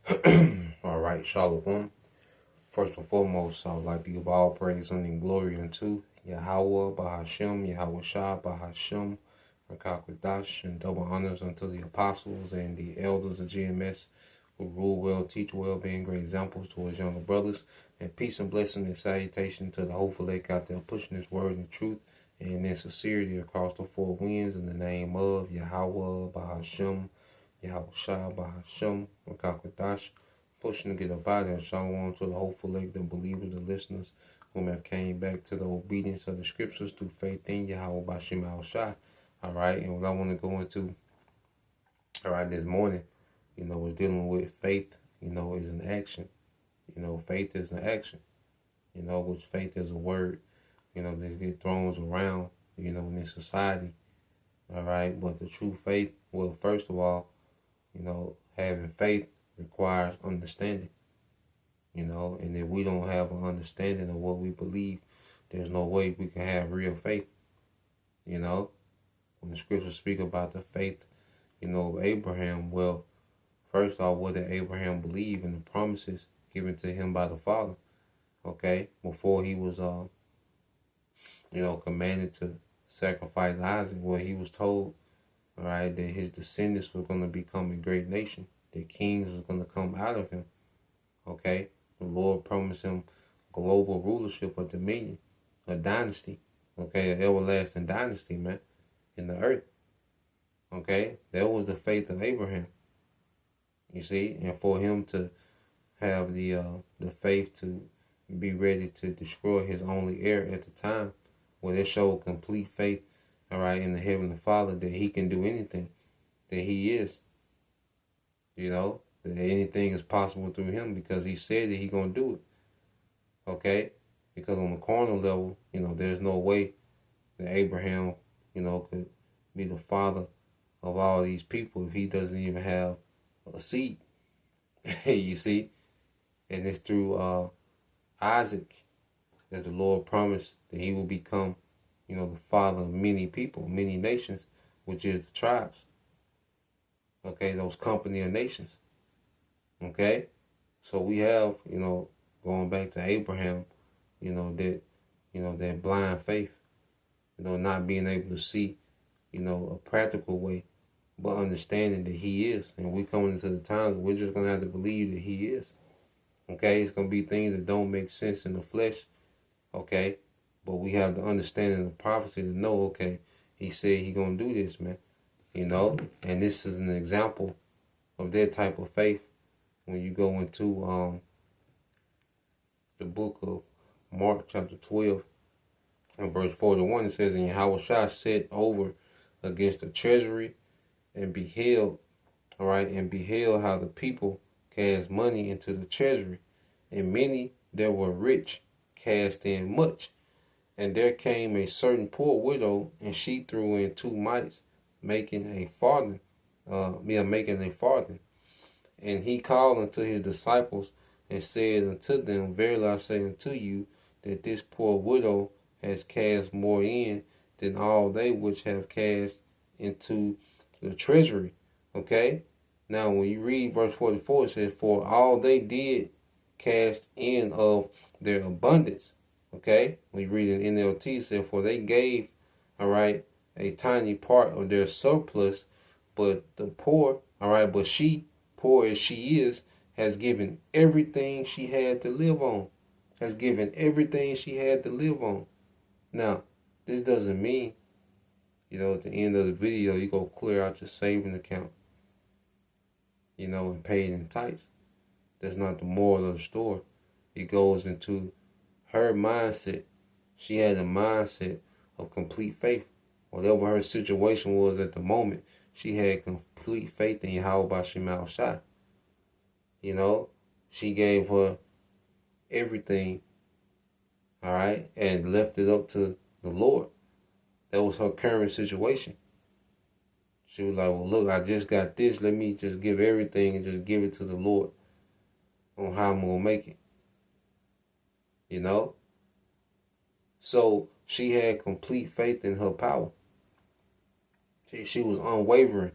All right, Shalom. First and foremost, I would like to give all praise and glory unto Yahweh, Bahashem, Yahweh Shah, Bahashem, Rakakwadash, and double honors unto the apostles and the elders of GMS who rule well, teach well, being great examples to his younger brothers. And peace and blessing and salutation to the hopeful lake out there pushing this word and truth and in sincerity across the four winds in the name of Yahweh, Bahashem, Yahweh Shah, Bahashem, Rakakwadash. Pushing to get up out there, shalom to the hopeful lake, the believers, the listeners, whom have came back to the obedience of the scriptures through faith in Yahweh Bashim Al Shai. All right, and what I want to go into, all right, this morning, we're dealing with faith, is an action. Faith is an action, which faith is a word, that get thrown around, in this society. All right, but the true faith, well, first of all, having faith requires understanding, and if we don't have an understanding of what we believe, there's no way we can have real faith. When the scriptures speak about the faith, of Abraham, well, first off, what did Abraham believe in the promises given to him by the Father? Okay, before he was, commanded to sacrifice Isaac, where he was told, all right, that his descendants were going to become a great nation. The kings was going to come out of him. Okay? The Lord promised him global rulership, a dominion, a dynasty. Okay? An everlasting dynasty, man, in the earth. Okay? That was the faith of Abraham. You see? And for him to have the faith to be ready to destroy his only heir at the time, well, that showed complete faith, all right, in the Heavenly Father, that he can do anything, that he is. That anything is possible through him because he said that he's going to do it. Okay? Because on the carnal level, there's no way that Abraham, could be the father of all these people if he doesn't even have a seed. You see? And it's through Isaac that the Lord promised that he will become, the father of many people, many nations, which is the tribes. Okay, those company of nations. Okay, so we have, going back to Abraham, that blind faith, not being able to see, a practical way, but understanding that he is. And we coming into the times we're just gonna have to believe that he is. Okay, it's gonna be things that don't make sense in the flesh. Okay, but we have the understanding of prophecy to know, okay, he said he gonna do this, man. And this is an example of that type of faith when you go into the book of Mark chapter 12 and verse 41. It says, and Yahweh Shah set over against the treasury and beheld, all right, and beheld how the people cast money into the treasury, and many that were rich cast in much. And there came a certain poor widow, and she threw in 2 mites, making a farthing. And he called unto his disciples and said unto them, verily I say unto you, that this poor widow has cast more in than all they which have cast into the treasury. Okay? Now when you read verse 44, it says, for all they did cast in of their abundance. Okay? When you read in NLT, it says, for they gave, all right, a tiny part of their surplus, but the poor, all right, but she, poor as she is, has given everything she had to live on. Has given everything she had to live on. Now, this doesn't mean, at the end of the video, you go clear out your saving account, and pay it in tithes. That's not the moral of the story. It goes into her mindset. She had a mindset of complete faith. Whatever her situation was at the moment, she had complete faith in Yahweh Bashim Al Shai. She gave her everything, all right, and left it up to the Lord. That was her current situation. She was like, well, look, I just got this. Let me just give everything and just give it to the Lord on how I'm going to make it. So she had complete faith in her power. She was unwavering.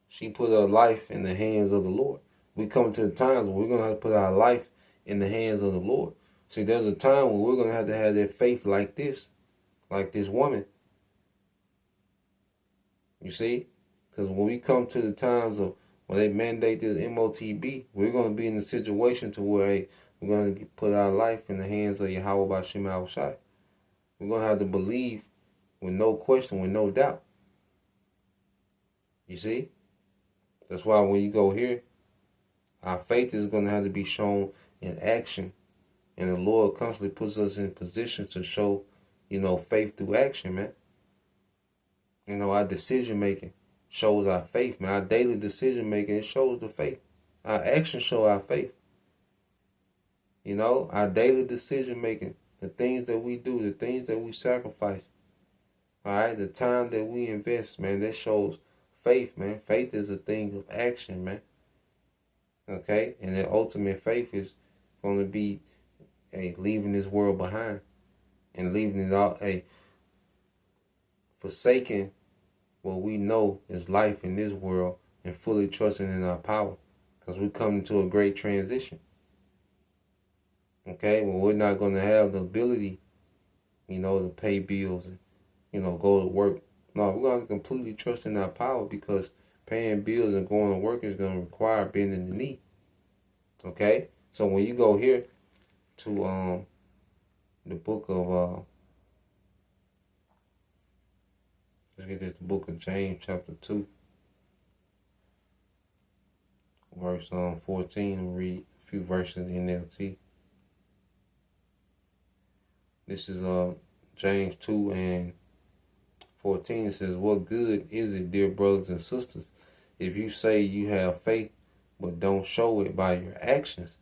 She put her life in the hands of the Lord. We come to the times where we're going to have to put our life in the hands of the Lord. See, there's a time when we're going to have that faith like this woman. You see? Because when we come to the times of when they mandate this MOTB, we're going to be in a situation to where, hey, we're going to put our life in the hands of Yahweh Bashim Yahushai. We're going to have to believe with no question, with no doubt. You see? That's why when you go here, our faith is going to have to be shown in action. And the Lord constantly puts us in position to show, faith through action, man. Our decision making shows our faith, man. Our daily decision making, it shows the faith. Our actions show our faith. Our daily decision making, the things that we do, the things that we sacrifice, all right, the time that we invest, man, that shows faith, man. Faith is a thing of action, man. Okay? And the ultimate faith is going to be leaving this world behind and leaving it all, forsaking what we know is life in this world and fully trusting in our power, because we come into a great transition. Okay? Well, we're not going to have the ability, to pay bills and, go to work. No, we're going to completely trust in our power, because paying bills and going to work is going to require bending the knee. Okay? So when you go here to the book of let's get this, the book of James chapter 2 verse 14, and read a few verses in NLT. This is James 2 and 14. It says, "What good is it, dear brothers and sisters, if you say you have faith but don't show it by your actions?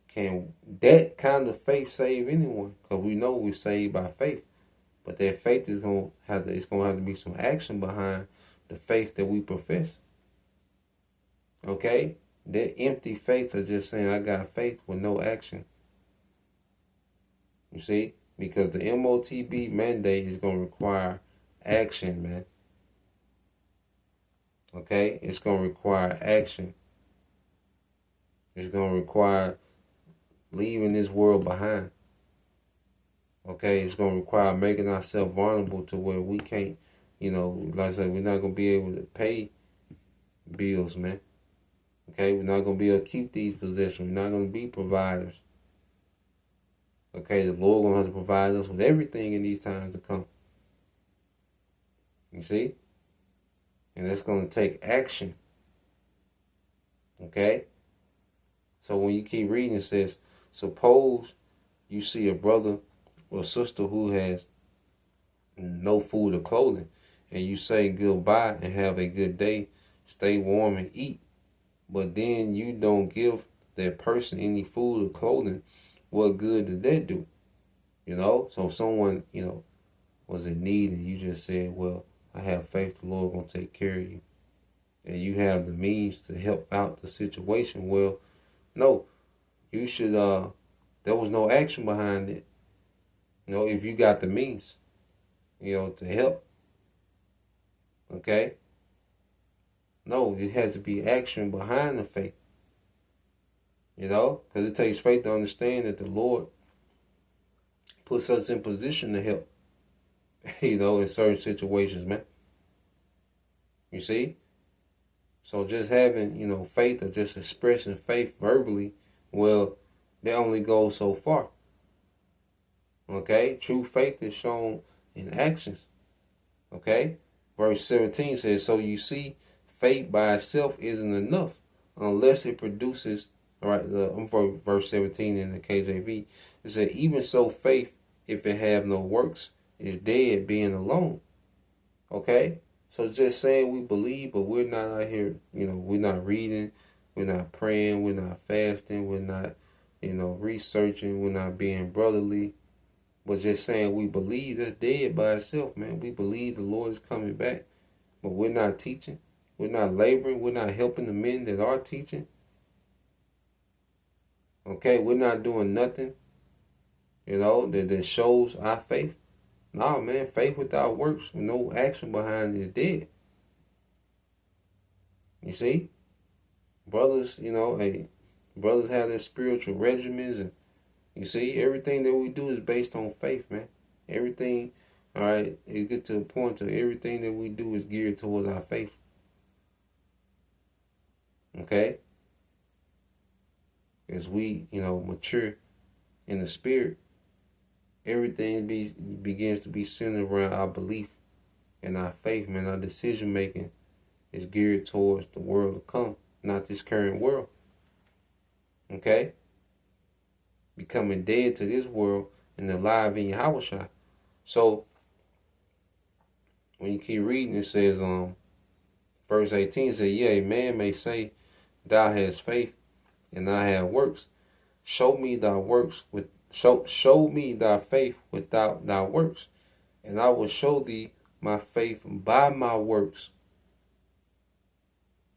Can that kind of faith save anyone?" Because we know we're saved by faith, but that faith is going to have to be some action behind the faith that we profess. Okay? That empty faith of just saying I got faith with no action. You see? Because the MOTB mandate is going to require action, man. Okay? It's going to require action. It's going to require leaving this world behind. Okay? It's going to require making ourselves vulnerable to where we can't, like I said, we're not going to be able to pay bills, man. Okay? We're not going to be able to keep these possessions. We're not going to be providers. Okay? The Lord going to have to provide us with everything in these times to come. You see? And that's going to take action. Okay? So when you keep reading, it says, suppose you see a brother or sister who has no food or clothing, and you say goodbye and have a good day, stay warm and eat, but then you don't give that person any food or clothing, what good did that do? So someone, was in need, and you just said, well, I have faith the Lord going to take care of you, and you have the means to help out the situation. Well, no, you should, there was no action behind it. If you got the means, to help. Okay? No, it has to be action behind the faith. Because it takes faith to understand that the Lord puts us in position to help, in certain situations, man. You see? So just having, faith or just expressing faith verbally, well, that only goes so far. Okay? True faith is shown in actions. Okay? Verse 17 says, so you see, faith by itself isn't enough unless it produces, all right, I'm for verse 17 in the KJV. It said, even so faith, if it have no works, is dead being alone. Okay? So just saying we believe, but we're not out here, we're not reading, we're not praying, we're not fasting, we're not, researching, we're not being brotherly. But just saying we believe, that's dead by itself, man. We believe the Lord is coming back, but we're not teaching. We're not laboring. We're not helping the men that are teaching. Okay, we're not doing nothing, that shows our faith. No, man, faith without works, with no action behind it, is dead. You see? Brothers, hey, brothers have their spiritual regimens, and you see, everything that we do is based on faith, man. Everything, all right, it get to a point to everything that we do is geared towards our faith. Okay? As we, mature in the spirit, everything begins to be centered around our belief and our faith, man. Our decision making is geared towards the world to come, not this current world. Okay? Becoming dead to this world and alive in Yahushua. So when you keep reading, it says, verse 18 says, "Yea, a man may say, Thou hast faith, and I have works. Show me thy works with show me thy faith without thy works, and I will show thee my faith by my works."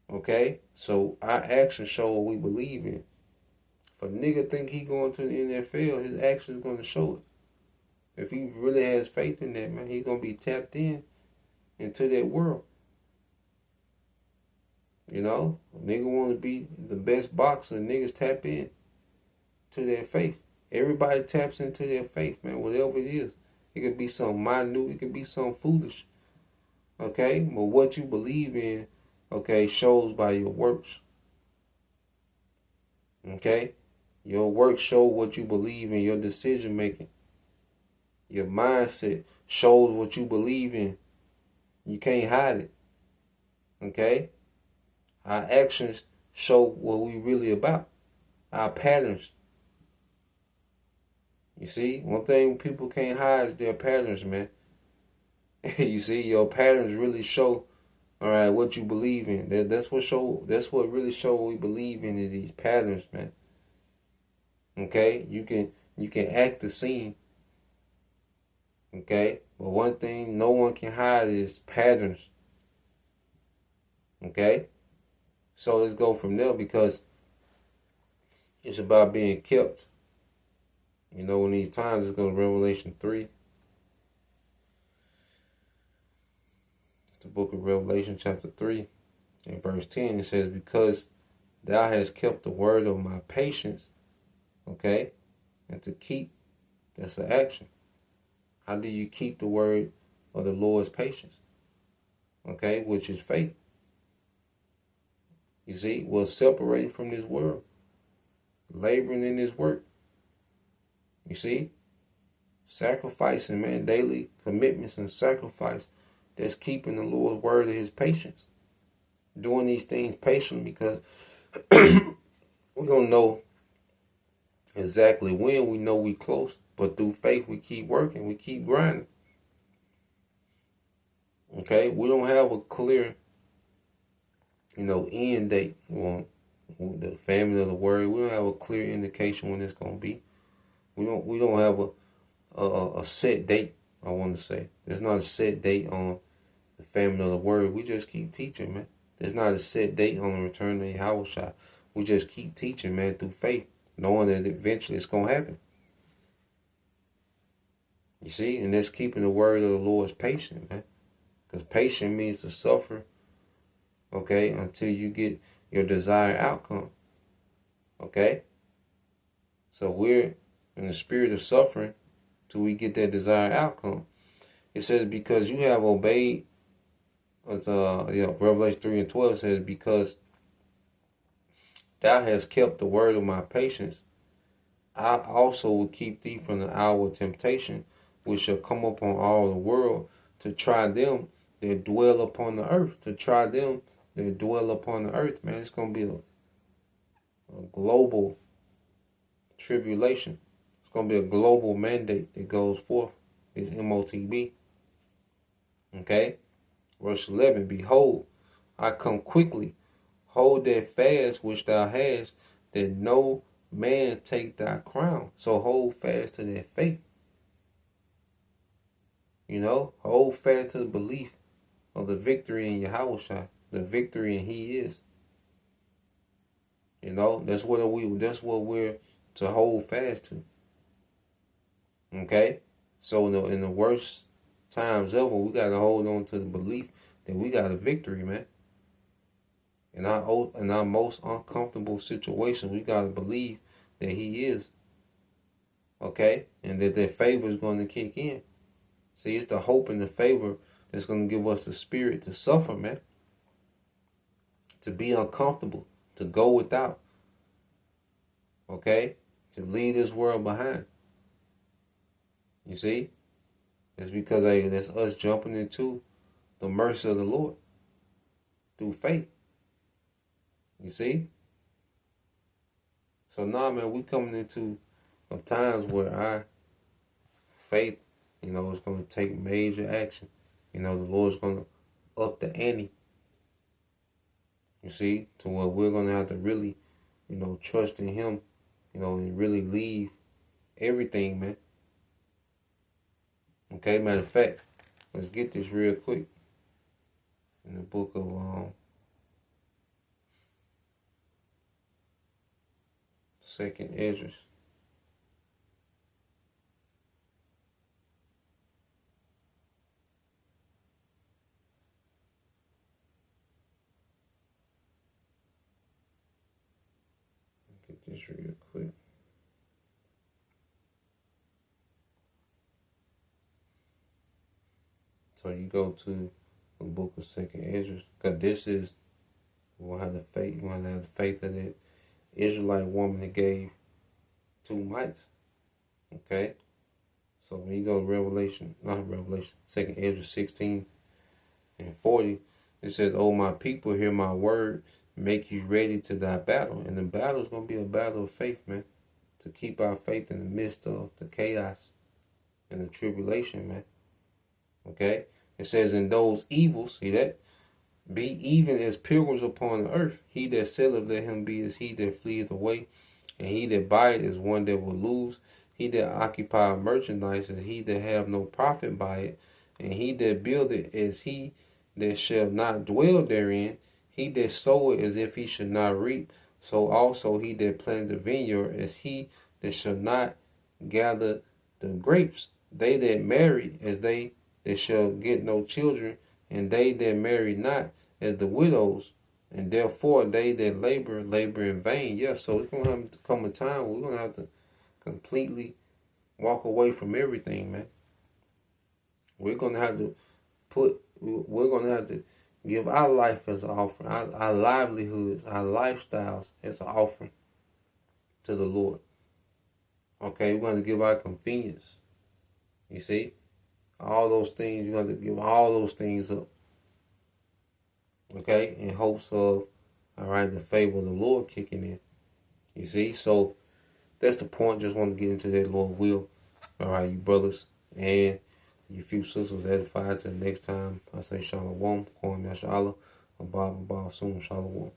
Okay? So our actions show what we believe in. If a nigga think he going to the NFL, his actions gonna show it. If he really has faith in that, man, he's gonna be tapped into that world. Nigga want to be the best boxer. Niggas tap in to their faith. Everybody taps into their faith, man. Whatever it is, it could be something minute. It could be something foolish. Okay, but what you believe in, okay, shows by your works. Okay, your works show what you believe in. Your decision making, your mindset shows what you believe in. You can't hide it. Okay. Our actions show what we really about. Our patterns. You see, one thing people can't hide is their patterns, man. You see, your patterns really show, all right, what you believe in. That's what really show what we believe in is these patterns, man. Okay, you can act the scene. Okay, but one thing no one can hide is patterns. Okay. So let's go from there because it's about being kept. In these times, it's going to Revelation 3. It's the book of Revelation chapter 3 and verse 10. It says, "Because thou hast kept the word of my patience." Okay? And to keep, that's the action. How do you keep the word of the Lord's patience? Okay? Which is faith. You see, was separating from this world, laboring in this work. You see, sacrificing, man, daily commitments and sacrifice. That's keeping the Lord's word of His patience. Doing these things patiently because we don't know exactly when. We know we close, but through faith we keep working, we keep grinding. Okay, we don't have a clear end date on the family of the word. We don't have a clear indication when it's gonna be. We don't have a set date. I want to say there's not a set date on the family of the word. We just keep teaching, man. There's not a set date on the return of Yahushua. We just keep teaching, man, through faith, knowing that eventually it's gonna happen. You see, and that's keeping the word of the Lord's patient, man. Because patient means to suffer. Okay, until you get your desired outcome. Okay? So we're in the spirit of suffering till we get that desired outcome. It says, because you have obeyed, Revelation 3 and 12 says, because thou hast kept the word of my patience, I also will keep thee from the hour of temptation, which shall come upon all the world, to try them that dwell upon the earth. To try them that dwell upon the earth, man. It's going to be a global tribulation. It's going to be a global mandate that goes forth. It's MOTB. Okay? Verse 11, "Behold, I come quickly. Hold that fast which thou hast, that no man take thy crown." So hold fast to that faith. Hold fast to the belief of the victory in Yahushua. The victory in He is. That's what we're to hold fast to. Okay? So in the worst times ever, we gotta hold on to the belief that we got a victory, man. In our most uncomfortable situations, we gotta believe that He is. Okay? And that favor is going to kick in. See, it's the hope and the favor that's going to give us the spirit to suffer, man. To be uncomfortable, to go without. Okay? To leave this world behind. You see? It's because that's us jumping into the mercy of the Lord through faith. You see? So now, man, we coming into some times where our faith, is going to take major action. The Lord's going to up the ante. You see? To where we're going to have to really, trust in Him, and really leave everything, man. Okay, matter of fact, let's get this real quick. In the book of Second Esdras. Get this real quick. So you go to the book of Second Esdras, because this is, we'll have the faith. We want to have the faith of that Israelite woman that gave 2 mites. Okay, so when you go to Second Esdras 16 and 40, it says, "O my people, hear my word, make you ready to thy battle." And the battle is going to be a battle of faith, man. To keep our faith in the midst of the chaos and the tribulation, man. Okay? It says, "In those evils," see that? "Be even as pilgrims upon the earth. He that selleth, let him be as he that fleeth away. And he that buyeth is one that will lose. He that occupy merchandise is he that have no profit by it. And he that buildeth is he that shall not dwell therein. He that soweth as if he should not reap. So also he that planteth the vineyard is he that shall not gather the grapes. They that marry as they that shall get no children, and they that marry not as the widows, and therefore they that labor in vain." Yes, so it's going to have to come a time where we're going to have to completely walk away from everything, man. We're going to have to give our life as an offering, our livelihoods, our lifestyles as an offering to the Lord. Okay, we're going to give our convenience. You see? All those things, you have to give all those things up. Okay? In hopes of, the favor of the Lord kicking in. You see? So, that's the point. Just want to get into that Lord will. You brothers and you few sisters edified. Till next time, I say Shalom. Kwam Yashala. Abba soon. Shalom.